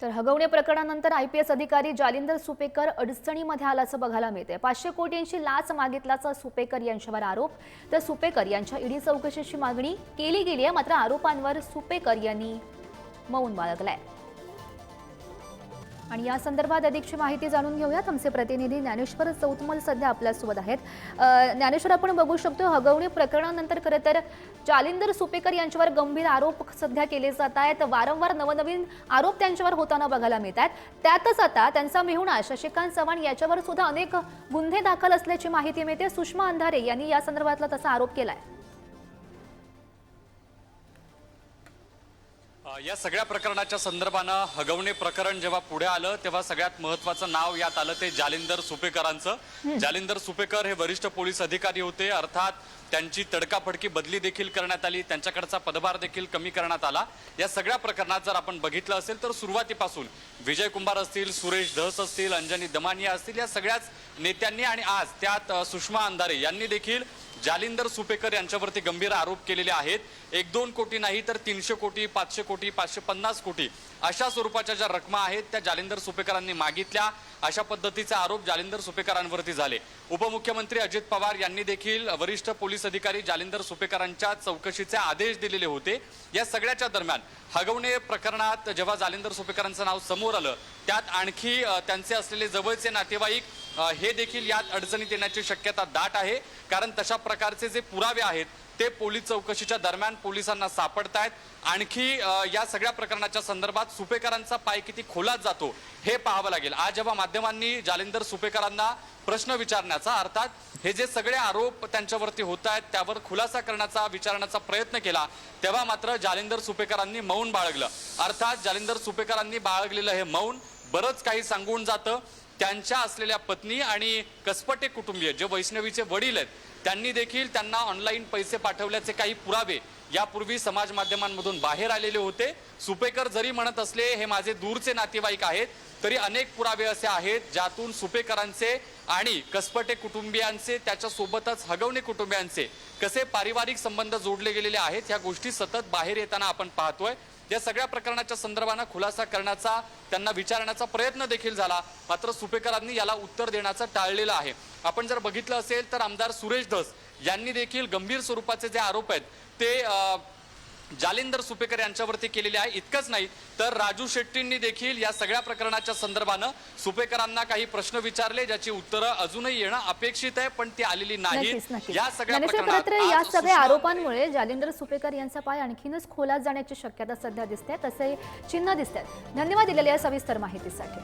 तर हगवणे प्रकरणानंतर IPS अधिकारी जालिंदर सुपेकर अडचणीमध्ये आल्याचं बघायला मिळते। 500 कोटींची लाच मागितल्याचा सुपेकर यांच्यावर आरोप। तर सुपेकर यांच्या ईडी चौकशीची मागणी केली गेली आहे, मात्र आरोपांवर सुपेकर यांनी मौन बाळगलंय। आणि या संदर्भात अधिकची माहिती जाणून घेऊयात। आमचे प्रतिनिधी ज्ञानेश्वर चौतमल सध्या आपल्यासोबत आहेत। ज्ञानेश्वर, आपण बघू शकतो हगवणे प्रकरणानंतर खरं तर जालिंदर सुपेकर यांच्यावर गंभीर आरोप सध्या केले जात आहेत। वारंवार नवनवीन आरोप त्यांच्यावर होताना बघायला मिळत आहेत। त्यातच आता त्यांचा मेहुणा शशिकांत चव्हाण याच्यावर सुद्धा अनेक गुन्हे दाखल असल्याची माहिती मिळते। सुषमा अंधारे यांनी या संदर्भातला तसा आरोप केलाय। या सगळ्या प्रकरणाच्या संदर्भानं हगवणे प्रकरण जेव्हा पुढे आलं तेव्हा सगळ्यात महत्त्वाचं नाव यात आलं ते जालिंदर सुपेकरांचं। जालिंदर सुपेकर हे वरिष्ठ पोलीस अधिकारी होते, अर्थात त्यांची तडकाफडकी बदली देखील करण्यात आली, त्यांच्याकडचा पदभार देखील कमी करण्यात आला। या सगळ्या प्रकरणात जर आपण बघितलं असेल तर सुरुवातीपासून विजय कुंभार असतील, सुरेश धस असतील, अंजनी दमानिया असतील, या सगळ्याच नेत्यांनी आणि आज त्यात सुषमा अंधारे यांनी देखील जालिंदर सुपेकर यांच्यावरती गंभीर आरोप केलेले आहेत। 1-2 कोटी नाही तर 300 कोटी, 500 कोटी, 550 कोटी अशा स्वरूपाच्या ज्या रकमा आहेत त्या जालिंदर सुपेकरांनी मागितल्या, अशा पद्धतीचे आरोप जालिंदर सुपेकरांवरती झाले। उपमुख्यमंत्री अजित पवार यांनी देखील वरिष्ठ पोलीस अधिकारी जालिंदर सुपेकरांच्या चौकशीचे आदेश दिलेले होते। या सगळ्याच्या दरम्यान हगवणे प्रकरणात जेव्हा जालिंदर सुपेकरांचं नाव समोर आलं त्यात आणखी त्यांचे असलेले जवळचे नातेवाईक हे देखील यात अडचणीत येण्याची शक्यता दाट आहे, कारण तशा प्रकारचे जे पुरावे आहेत ते पोलीस चौकशीच्या दरम्यान पोलिसांना सापडतायत। आणखी या सगळ्या प्रकरणाच्या संदर्भात सुपेकरांचा पाय किती खोलात जातो हे पाहावं लागेल। आज जेव्हा माध्यमांनी जालिंदर सुपेकरांना प्रश्न विचारण्याचा, अर्थात हे जे सगळे आरोप त्यांच्यावरती होत आहेत त्यावर खुलासा करण्याचा, विचारण्याचा प्रयत्न केला तेव्हा मात्र जालिंदर सुपेकरांनी मौन बाळगलं। अर्थात जालिंदर सुपेकरांनी बाळगलेलं हे मौन बरंच काही सांगून जातं। त्यांच्या असलेल्या पत्नी आणि कसपटे कुटुंबीय जे वैष्णवीचे वडील आहेत त्यांनी देखील त्यांना ऑनलाईन पैसे पाठवल्याचे काही पुरावे यापूर्वी समाज माध्यमांमधून बाहेर आलेले होते। सुपेकर जरी म्हणत असले हे माझे दूरचे नातेवाईक आहेत, तरी अनेक पुरावे असे आहेत ज्यातून सुपेकरांचे आणि कसपटे कुटुंबियांचे, त्याच्यासोबतच हगवणे कुटुंबियांचे कसे पारिवारिक संबंध जोडले गेलेले आहेत ह्या गोष्टी सतत बाहेर येताना आपण पाहतोय। या सगळ्या प्रकरणाच्या संदर्भानं खुलासा करण्याचा, त्यांना विचारण्याचा प्रयत्न देखील झाला, मात्र सुपेकरांनी याला उत्तर देण्याचं टाळलेलं आहे। आपण जर बघितलं असेल तर आमदार सुरेश धस यांनी देखील गंभीर स्वरूपाचे जे आरोप आहेत ते जालिंदर सुपेकर यांच्यावरती केलेले आहे। इतकंच नाही तर राजू शेट्टींनी देखील या सगळ्या प्रकरणाच्या संदर्भानं सुपेकरांना काही प्रश्न विचारले ज्याची उत्तरं अजूनही येणं अपेक्षित आहे, पण ती आलेली नाही। या सगळ्या प्रकरणात या सगळ्या आरोपांमुळे जालिंदर सुपेकर यांचा पाय आणखीनच खोलात जाण्याची शक्यता सध्या दिसते, तसे चिन्ह दिसतात। धन्यवाद दिलेल्या सविस्तर माहितीसाठी।